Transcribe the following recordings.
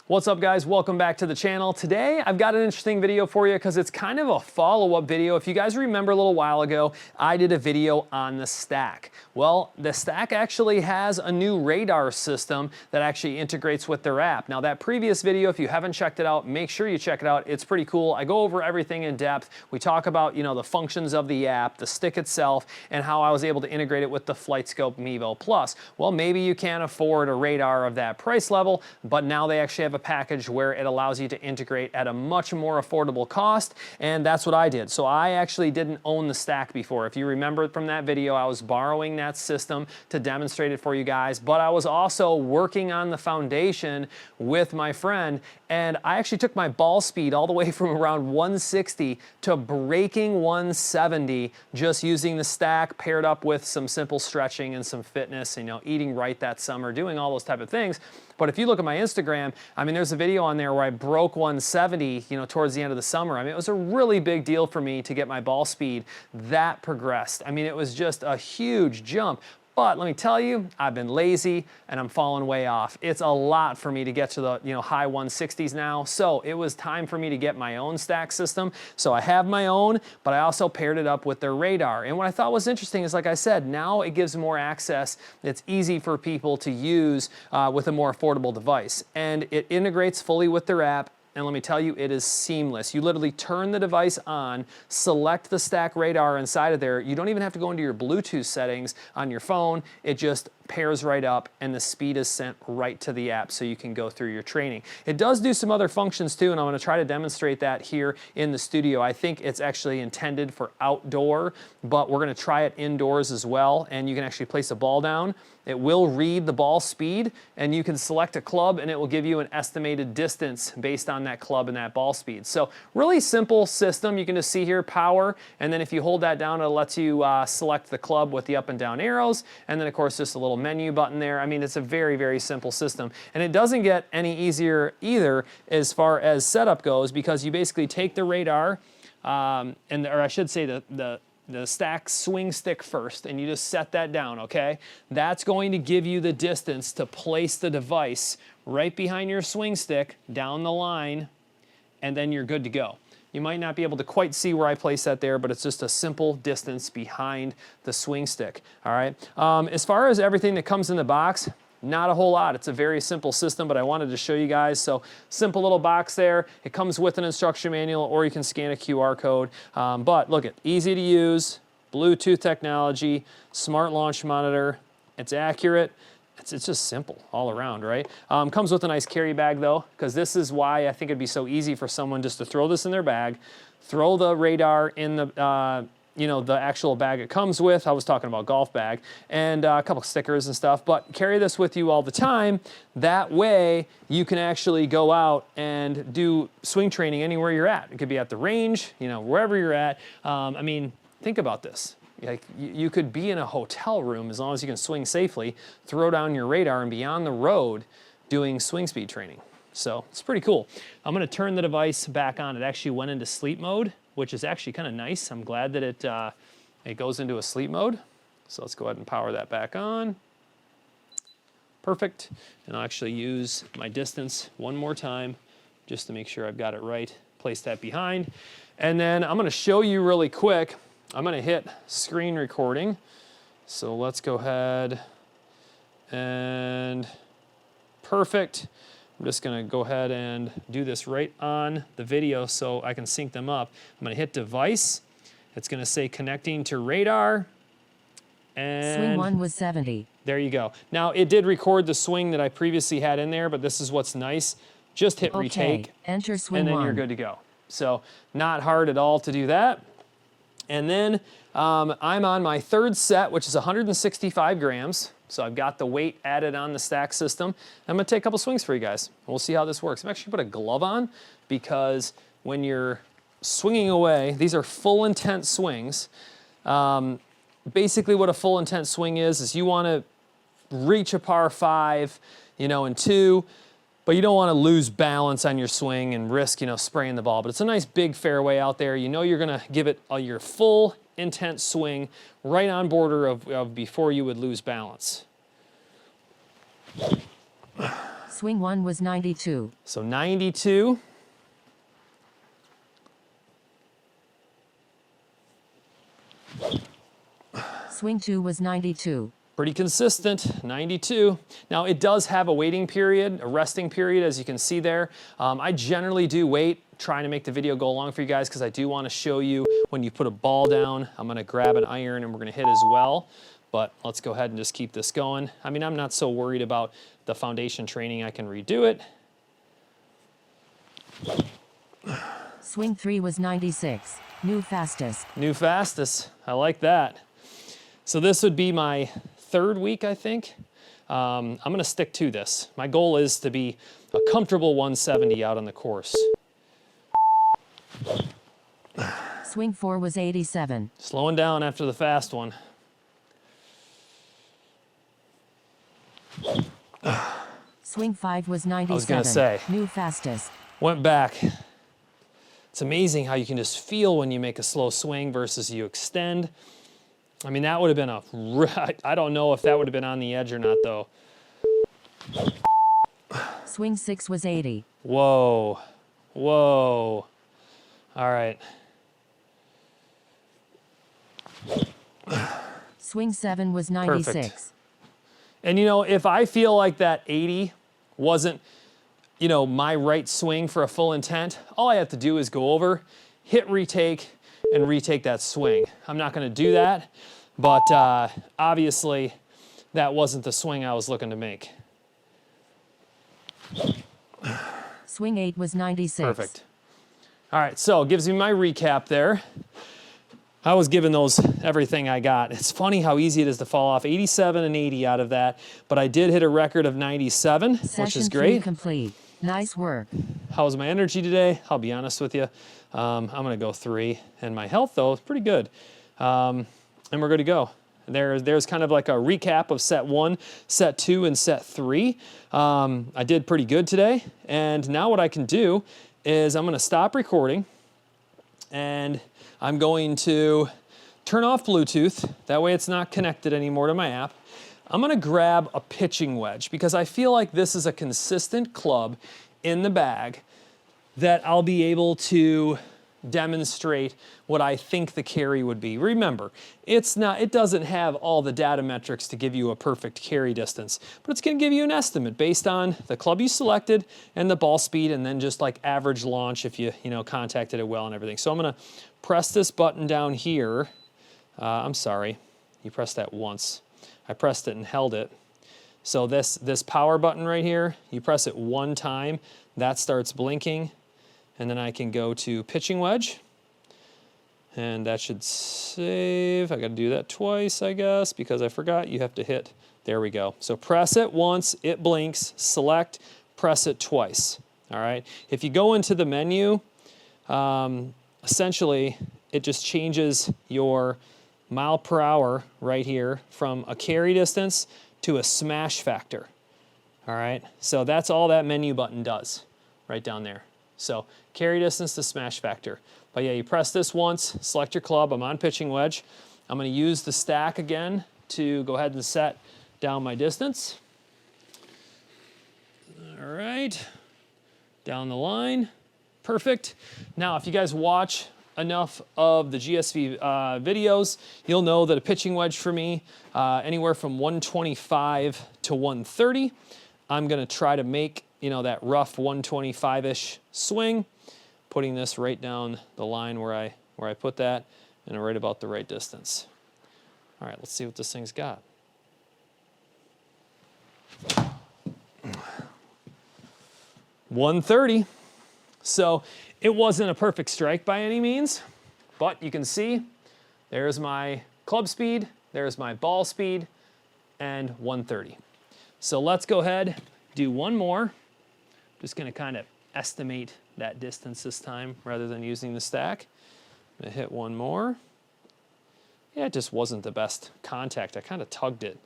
What's up guys, welcome back to the channel. Today I've got an interesting video for you because it's kind of a follow-up video. If you guys remember a little while ago, I did a video on the Stack. Well, the Stack actually has a new radar system that actually integrates with their app. Now that previous video, if you haven't checked it out, make sure you check it out. It's pretty cool. I go over everything in depth. We talk about, the functions of the app, the stick itself, and how I was able to integrate it with the FlightScope Mevo Plus. Well, maybe you can't afford a radar of that price level, but now they actually have a package where it allows you to integrate at a much more affordable cost, and that's what I did. So I actually didn't own the Stack before. If you remember from that video, I was borrowing that system to demonstrate it for you guys, but I was also working on the foundation with my friend, and I actually took my ball speed all the way from around 160 to breaking 170 just using the Stack paired up with some simple stretching and some fitness, eating right that summer, doing all those type of things. But if you look at my Instagram, there's a video on there where I broke 170, towards the end of the summer. It was a really big deal for me to get my ball speed that progressed. It was just a huge jump. But let me tell you, I've been lazy and I'm falling way off. It's a lot for me to get to the high 160s now. So it was time for me to get my own Stack system. So I have my own, but I also paired it up with their radar. And what I thought was interesting is, like I said, now it gives more access. It's easy for people to use with a more affordable device. And it integrates fully with their app. And let me tell you, it is seamless. You literally turn the device on, select the Stack radar inside of there. You don't even have to go into your Bluetooth settings on your phone. It just pairs right up and the speed is sent right to the app so you can go through your training. It does do some other functions too, and I'm going to try to demonstrate that here in the studio. I think it's actually intended for outdoor, but we're going to try it indoors as well, and you can actually place a ball down. It will read the ball speed, and you can select a club and it will give you an estimated distance based on that club and that ball speed. So really simple system. You can just see here power, and then if you hold that down, it lets you select the club with the up and down arrows, and then of course just a little menu button there. It's a very, very simple system, and it doesn't get any easier either as far as setup goes, because you basically take the radar, or I should say the Stack swing stick first, and you just set that down, okay? That's going to give you the distance to place the device right behind your swing stick down the line, and then you're good to go. You might not be able to quite see where I place that there, but it's just a simple distance behind the swing stick, all right? As far as everything that comes in the box, not a whole lot. It's a very simple system, but I wanted to show you guys. So simple little box there. It comes with an instruction manual, or you can scan a QR code. But look, easy to use, Bluetooth technology, smart launch monitor. It's accurate. It's just simple all around, right? Comes with a nice carry bag though, because this is why I think it'd be so easy for someone just to throw this in their bag, throw the radar in the the actual bag it comes with. I was talking about golf bag, and a couple stickers and stuff, but carry this with you all the time. That way you can actually go out and do swing training anywhere you're at. It could be at the range, wherever you're at. Think about this. Like you could be in a hotel room as long as you can swing safely, throw down your radar and be on the road doing swing speed training. So it's pretty cool. I'm gonna turn the device back on. It actually went into sleep mode, which is actually kind of nice. I'm glad that it goes into a sleep mode. So let's go ahead and power that back on. Perfect. And I'll actually use my distance one more time just to make sure I've got it right. Place that behind. And then I'm gonna show you really quick. I'm gonna hit screen recording. So let's go ahead and perfect. I'm just gonna go ahead and do this right on the video so I can sync them up. I'm gonna hit device. It's gonna say connecting to radar. And swing 1 was 70. There you go. Now it did record the swing that I previously had in there, but this is what's nice. Just hit retake. Enter swing and then 1. You're good to go. So not hard at all to do that. And then I'm on my third set, which is 165 grams. So I've got the weight added on the Stack system. I'm gonna take a couple swings for you guys. We'll see how this works. I'm actually put a glove on because when you're swinging away, these are full intent swings. Basically what a full intent swing is you wanna reach a par 5, in 2, but you don't wanna lose balance on your swing and risk, spraying the ball. But it's a nice big fairway out there. You're gonna give it your full intent swing right on border of before you would lose balance. Swing 1 was 92. So 92. Swing 2 was 92. Pretty consistent, 92. Now it does have a waiting period, a resting period, as you can see there. I generally do wait, trying to make the video go along for you guys because I do want to show you when you put a ball down. I'm going to grab an iron and we're going to hit as well. But let's go ahead and just keep this going. I mean, I'm not so worried about the foundation training. I can redo it. Swing 3 was 96. New fastest. New fastest. I like that. So this would be my third week, I think. I'm going to stick to this. My goal is to be a comfortable 170 out on the course. Swing 4 was 87. Slowing down after the fast one. Swing 5 was 97. I was going to say. New fastest. Went back. It's amazing how you can just feel when you make a slow swing versus you extend. I mean, that would have been I don't know if that would have been on the edge or not, though. Swing 6 was 80. Whoa. Whoa. All right. Swing 7 was 96. Perfect. And, you know, if I feel like that 80 wasn't, you know, my right swing for a full intent, all I have to do is go over, hit retake, and retake that swing. I'm not going to do that, but obviously that wasn't the swing I was looking to make. Swing 8 was 96. Perfect. All right, so it gives me my recap there. I was giving those everything I got. It's funny how easy it is to fall off 87 and 80 out of that, but I did hit a record of 97, which is great. Session 3 complete. Nice work. How was my energy today? I'll be honest with you. I'm going to go 3. And my health, though, is pretty good. And we're good to go. There's kind of like a recap of set 1, set 2, and set 3. I did pretty good today. And now what I can do is I'm going to stop recording. And I'm going to turn off Bluetooth. That way it's not connected anymore to my app. I'm going to grab a pitching wedge because I feel like this is a consistent club in the bag that I'll be able to demonstrate what I think the carry would be. Remember, it doesn't have all the data metrics to give you a perfect carry distance, but it's going to give you an estimate based on the club you selected and the ball speed, and then just like average launch if you contacted it well and everything. So I'm going to press this button down here. I'm sorry, you pressed that once. I pressed it and held it. So this power button right here, you press it one time, that starts blinking, and then I can go to pitching wedge, and that should save. I got to do that twice, I guess, because I forgot you have to hit. There we go. So press it once, it blinks, select, press it twice. All right. If you go into the menu, essentially it just changes your mile per hour right here from a carry distance to a smash factor. All right, so that's all that menu button does right down there. So carry distance to smash factor. But yeah, you press this once, select your club. I'm on pitching wedge. I'm going to use the stack again to go ahead and set down my distance. All right, down the line. Perfect. Now, if you guys watch enough of the GSV videos, you'll know that a pitching wedge for me, anywhere from 125 to 130. I'm going to try to make, that rough 125-ish swing, putting this right down the line where I put that, and right about the right distance. All right, let's see what this thing's got. $130. So it wasn't a perfect strike by any means, but you can see there's my club speed, there's my ball speed, and 130. So let's go ahead, do one more. Just going to kind of estimate that distance this time rather than using the stack. I'm going to hit one more. Yeah, it just wasn't the best contact. I kind of tugged it.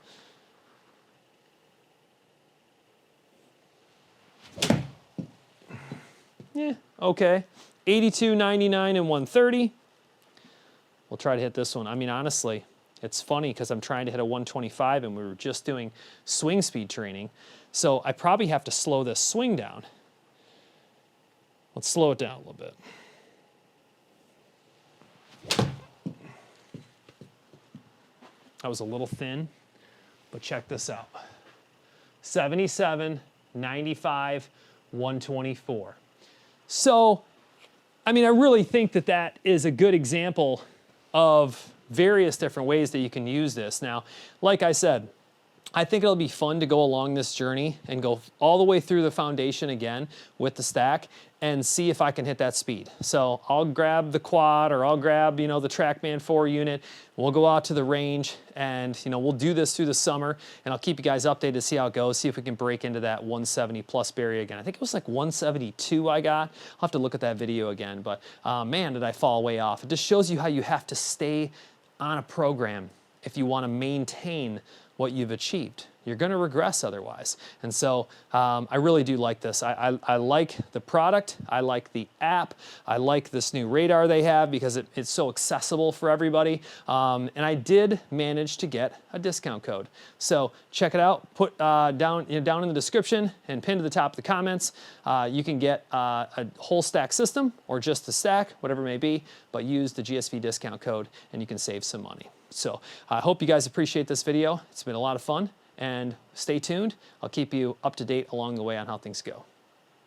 Yeah, okay. 82, 99, and 130. We'll try to hit this one. I mean, honestly, It's funny because I'm trying to hit a 125 and we were just doing swing speed training. So I probably have to slow this swing down. Let's slow it down a little bit. That was a little thin, but check this out. 77, 95, 124. So, I mean, I really think that that is a good example of various different ways that you can use this. Now, like I said, I think it'll be fun to go along this journey and go all the way through the foundation again with the stack and see if I can hit that speed. So I'll grab the quad, or I'll grab, you know, the TrackMan 4 unit. We'll go out to the range and, you know, we'll do this through the summer, and I'll keep you guys updated to see how it goes, see if we can break into that 170 plus barrier again. I think it was like 172 I got. I'll have to look at that video again, but man, did I fall way off. It just shows you how you have to stay on a program if you want to maintain what you've achieved. You're going to regress otherwise. And so I really do like this. I like the product. I like the app. I like this new radar they have because it's so accessible for everybody. And I did manage to get a discount code. So check it out. Put down in the description and pinned to the top of the comments. You can get a whole stack system or just the stack, whatever it may be, but use the GSV discount code and you can save some money. So I hope you guys appreciate this video. It's been a lot of fun. And stay tuned. I'll keep you up to date along the way on how things go.